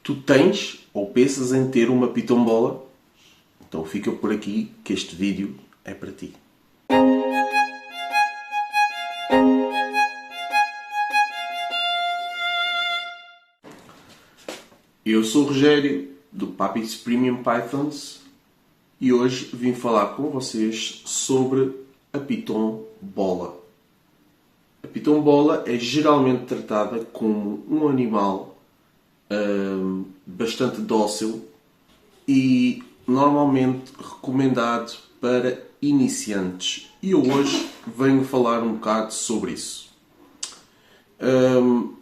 Tu tens ou pensas em ter uma pitombola? Então fica por aqui que este vídeo é para ti. Eu sou o Rogério, do Papis Premium Pythons, e hoje vim falar com vocês sobre a Piton Bola. A Piton Bola é geralmente tratada como um animal bastante dócil e normalmente recomendado para iniciantes. E eu hoje venho falar um bocado sobre isso.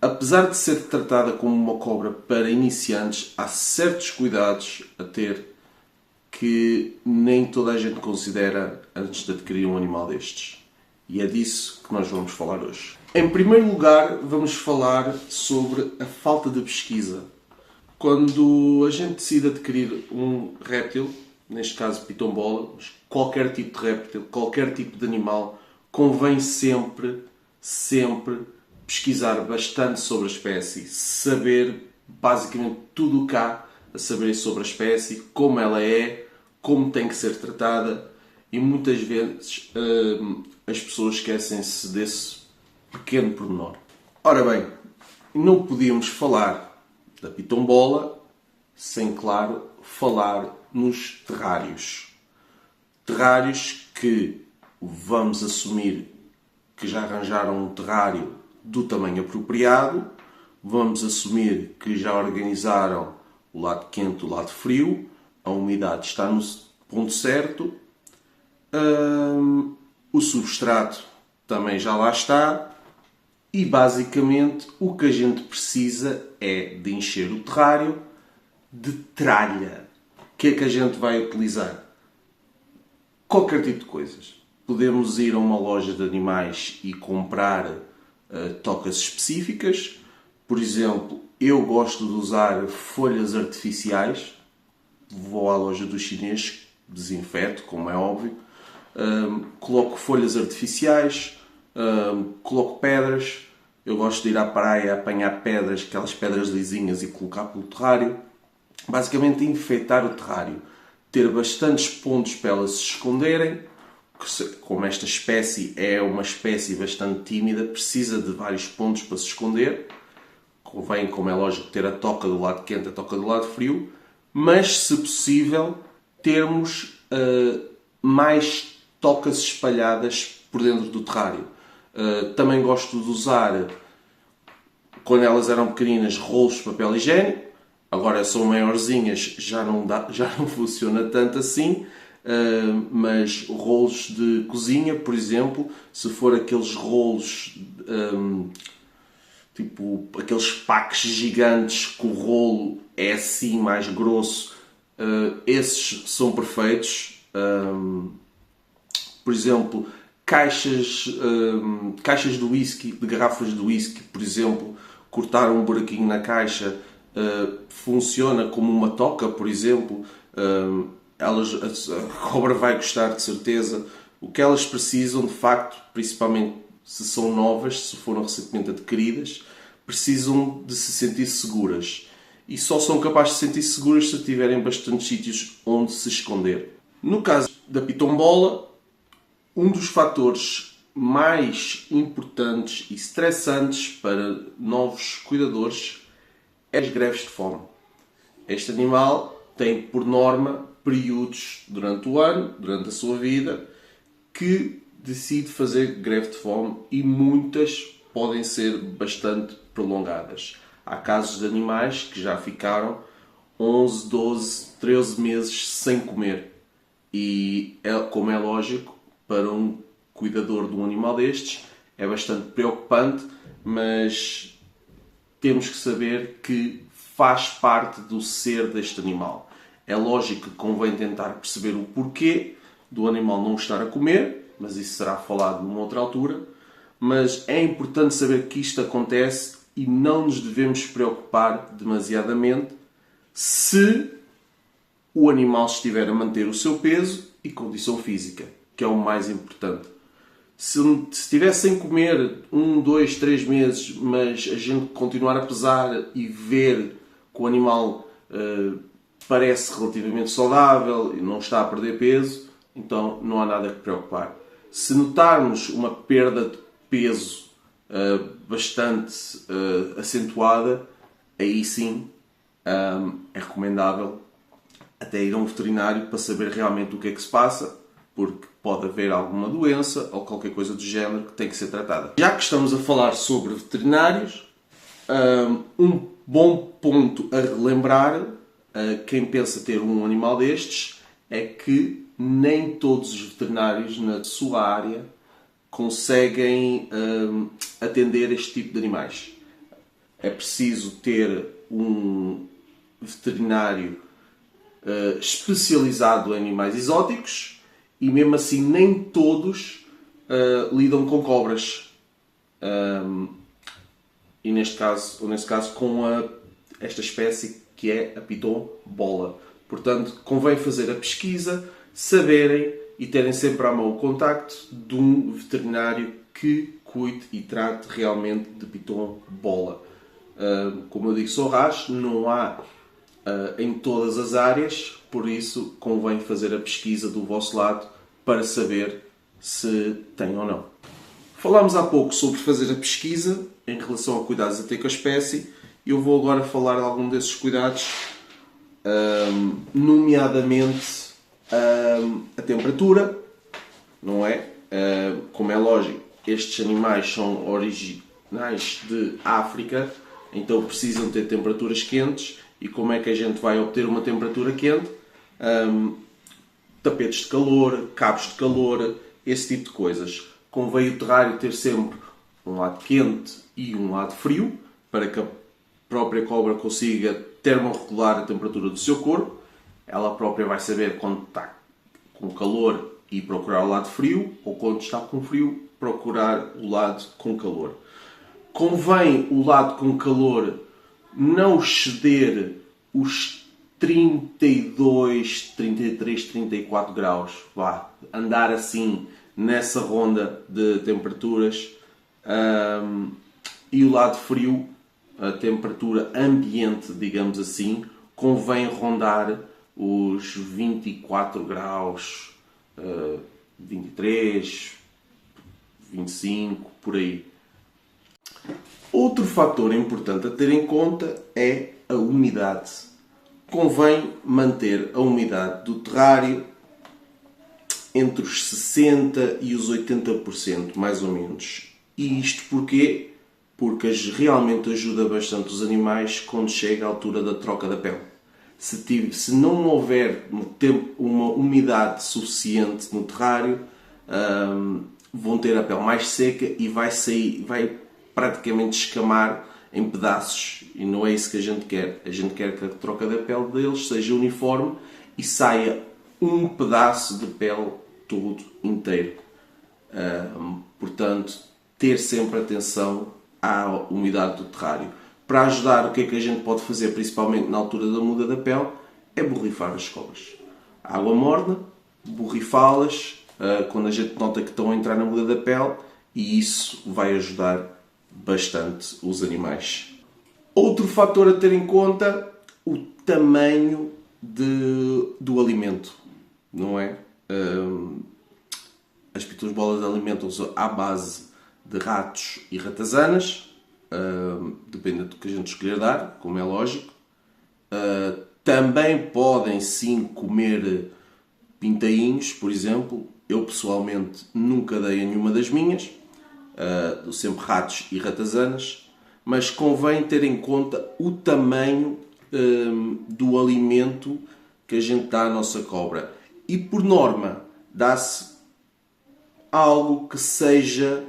Apesar de ser tratada como uma cobra para iniciantes, há certos cuidados a ter que nem toda a gente considera antes de adquirir um animal destes. E é disso que nós vamos falar hoje. Em primeiro lugar, vamos falar sobre a falta de pesquisa. Quando a gente decide adquirir um réptil, neste caso pitombola, qualquer tipo de réptil, qualquer tipo de animal, convém sempre pesquisar bastante sobre a espécie, saber basicamente tudo o que há a saber sobre a espécie, como ela é, como tem que ser tratada, e muitas vezes as pessoas esquecem-se desse pequeno pormenor. Ora bem, não podíamos falar da pitombola sem, claro, falar nos terrários. Terrários que vamos assumir que já arranjaram um terrário do tamanho apropriado, vamos assumir que já organizaram o lado quente e o lado frio, a umidade está no ponto certo, o substrato também já lá está e basicamente o que a gente precisa é de encher o terrário de tralha. O que é que a gente vai utilizar? Qualquer tipo de coisas. Podemos ir a uma loja de animais e comprar tocas específicas. Por exemplo, eu gosto de usar folhas artificiais. Vou à loja do chinês, desinfeto, como é óbvio. Coloco folhas artificiais, coloco pedras. Eu gosto de ir à praia apanhar pedras, aquelas pedras lisinhas, e colocar pelo terrário. Basicamente, enfeitar o terrário. Ter bastantes pontos para elas se esconderem. Como esta espécie é uma espécie bastante tímida, precisa de vários pontos para se esconder. Convém, como é lógico, ter a toca do lado quente e a toca do lado frio. Mas, se possível, termos mais tocas espalhadas por dentro do terrário. Também gosto de usar, quando elas eram pequeninas, rolos de papel higiênico. Agora são maiorzinhas, já não funciona tanto assim. Mas rolos de cozinha, por exemplo, se for aqueles rolos tipo aqueles packs gigantes que o rolo é assim mais grosso, esses são perfeitos. Por exemplo, caixas de whisky, de garrafas de whisky, por exemplo, cortar um buraquinho na caixa funciona como uma toca, por exemplo. A cobra vai gostar de certeza. O que elas precisam, de facto, principalmente se são novas, se foram recentemente adquiridas, precisam de se sentir seguras. E só são capazes de se sentir seguras se tiverem bastantes sítios onde se esconder. No caso da pitombola, um dos fatores mais importantes e estressantes para novos cuidadores é as greves de fome. Este animal tem, por norma, períodos durante o ano, durante a sua vida, que decide fazer greve de fome, e muitas podem ser bastante prolongadas. Há casos de animais que já ficaram 11, 12, 13 meses sem comer. E, como é lógico, para um cuidador de um animal destes, é bastante preocupante, mas temos que saber que faz parte do ser deste animal. É lógico que convém tentar perceber o porquê do animal não estar a comer, mas isso será falado numa outra altura. Mas é importante saber que isto acontece e não nos devemos preocupar demasiadamente se o animal estiver a manter o seu peso e condição física, que é o mais importante. Se estiver sem comer 1, 2, 3 meses, mas a gente continuar a pesar e ver que o animal parece relativamente saudável e não está a perder peso, então não há nada que preocupar. Se notarmos uma perda de peso bastante acentuada, aí sim é recomendável até ir a um veterinário para saber realmente o que é que se passa, porque pode haver alguma doença ou qualquer coisa do género que tem que ser tratada. Já que estamos a falar sobre veterinários, um bom ponto a relembrar quem pensa ter um animal destes é que nem todos os veterinários na sua área conseguem atender este tipo de animais. É preciso ter um veterinário especializado em animais exóticos e mesmo assim nem todos lidam com cobras. E neste caso com esta espécie que é a piton bola. Portanto, convém fazer a pesquisa, saberem e terem sempre à mão o contacto de um veterinário que cuide e trate realmente de piton bola. Como eu digo, sou ras, não há em todas as áreas, por isso convém fazer a pesquisa do vosso lado para saber se tem ou não. Falámos há pouco sobre fazer a pesquisa em relação a cuidados a ter com a espécie. Eu vou agora falar de algum desses cuidados, nomeadamente a temperatura, não é? Como é lógico, estes animais são originais de África, então precisam ter temperaturas quentes. E como é que a gente vai obter uma temperatura quente? Tapetes de calor, cabos de calor, esse tipo de coisas. Convém o terrário ter sempre um lado quente e um lado frio, para que a própria cobra consiga termorregular a temperatura do seu corpo. Ela própria vai saber quando está com calor e procurar o lado frio, ou quando está com frio, procurar o lado com calor. Convém o lado com calor não exceder os 32, 33, 34 graus. Vá, andar assim nessa ronda de temperaturas. E o lado frio, a temperatura ambiente, digamos assim, convém rondar os 24 graus, 23, 25, por aí. Outro fator importante a ter em conta é a umidade. Convém manter a umidade do terrário entre os 60% e os 80%, mais ou menos. E isto porquê? Porque realmente ajuda bastante os animais quando chega a altura da troca da pele. Se não houver uma umidade suficiente no terrário, vão ter a pele mais seca e vai praticamente escamar em pedaços, e não é isso que a gente quer. A gente quer que a troca da pele deles seja uniforme e saia um pedaço de pele todo inteiro. Portanto, ter sempre atenção à umidade do terrário. Para ajudar, o que é que a gente pode fazer, principalmente na altura da muda da pele, é borrifar as cobras. Água morna, borrifá-las quando a gente nota que estão a entrar na muda da pele, e isso vai ajudar bastante os animais. Outro fator a ter em conta, o tamanho do alimento, não é? As pitons bolas alimentam-se à base de ratos e ratazanas, depende do que a gente escolher dar, como é lógico. Também podem sim comer pintainhos, por exemplo. Eu pessoalmente nunca dei a nenhuma das minhas, dou sempre ratos e ratazanas, mas convém ter em conta o tamanho do alimento que a gente dá à nossa cobra. E por norma, dá-se algo que seja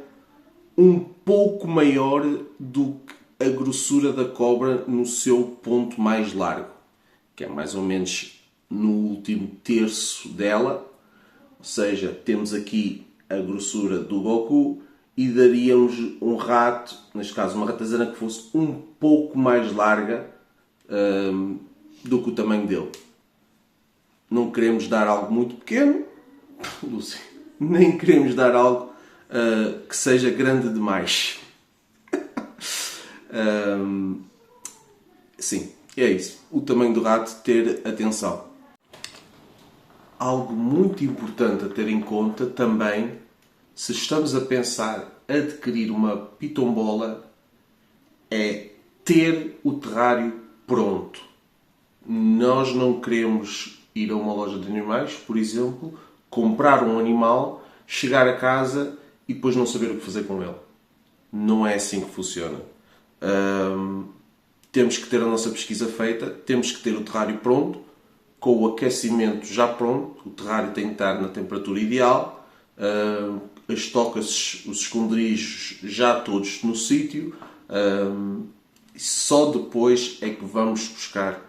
um pouco maior do que a grossura da cobra no seu ponto mais largo, que é mais ou menos no último terço dela. Ou seja, temos aqui a grossura do Goku e daríamos um rato, neste caso uma ratazana, que fosse um pouco mais larga do que o tamanho dele. Não queremos dar algo muito pequeno, Lúcio, nem queremos dar algo que seja grande demais. Sim, é isso. O tamanho do rato, ter atenção. Algo muito importante a ter em conta também, se estamos a pensar adquirir uma pitombola, é ter o terrário pronto. Nós não queremos ir a uma loja de animais, por exemplo, comprar um animal, chegar a casa e depois não saber o que fazer com ele. Não é assim que funciona. Temos que ter a nossa pesquisa feita, temos que ter o terrário pronto, com o aquecimento já pronto, o terrário tem que estar na temperatura ideal, as tocas, os esconderijos já todos no sítio, só depois é que vamos buscar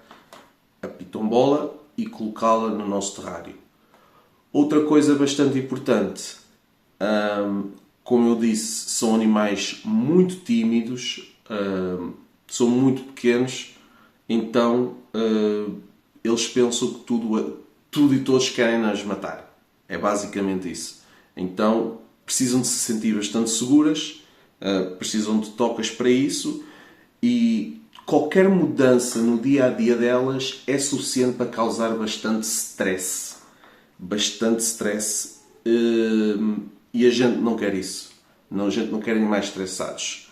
a pitombola e colocá-la no nosso terrário. Outra coisa bastante importante, como eu disse, são animais muito tímidos, são muito pequenos, então eles pensam que tudo e todos querem nos matar. É basicamente isso. Então precisam de se sentir bastante seguras, precisam de tocas para isso, e qualquer mudança no dia a dia delas é suficiente para causar bastante stress. Bastante stress. E a gente não quer isso. A gente não quer animais estressados.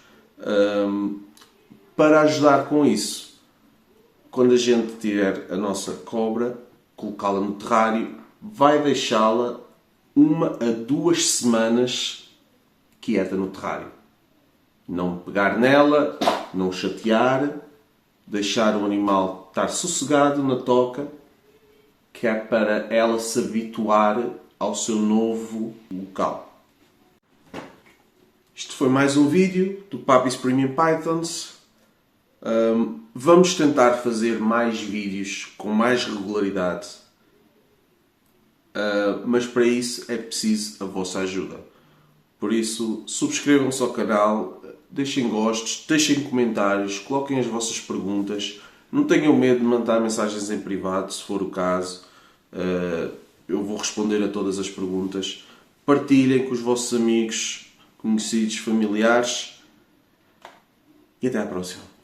Para ajudar com isso, quando a gente tiver a nossa cobra, colocá-la no terrário, vai deixá-la 1 a 2 semanas quieta no terrário. Não pegar nela, não chatear, deixar o animal estar sossegado na toca, que é para ela se habituar ao seu novo local. Isto foi mais um vídeo do Papi's Premium Pythons. Vamos tentar fazer mais vídeos com mais regularidade, mas para isso é preciso a vossa ajuda. Por isso, subscrevam-se ao canal, deixem gostos, deixem comentários, coloquem as vossas perguntas. Não tenham medo de mandar mensagens em privado, se for o caso. Eu vou responder a todas as perguntas. Partilhem com os vossos amigos, conhecidos, familiares. E até à próxima.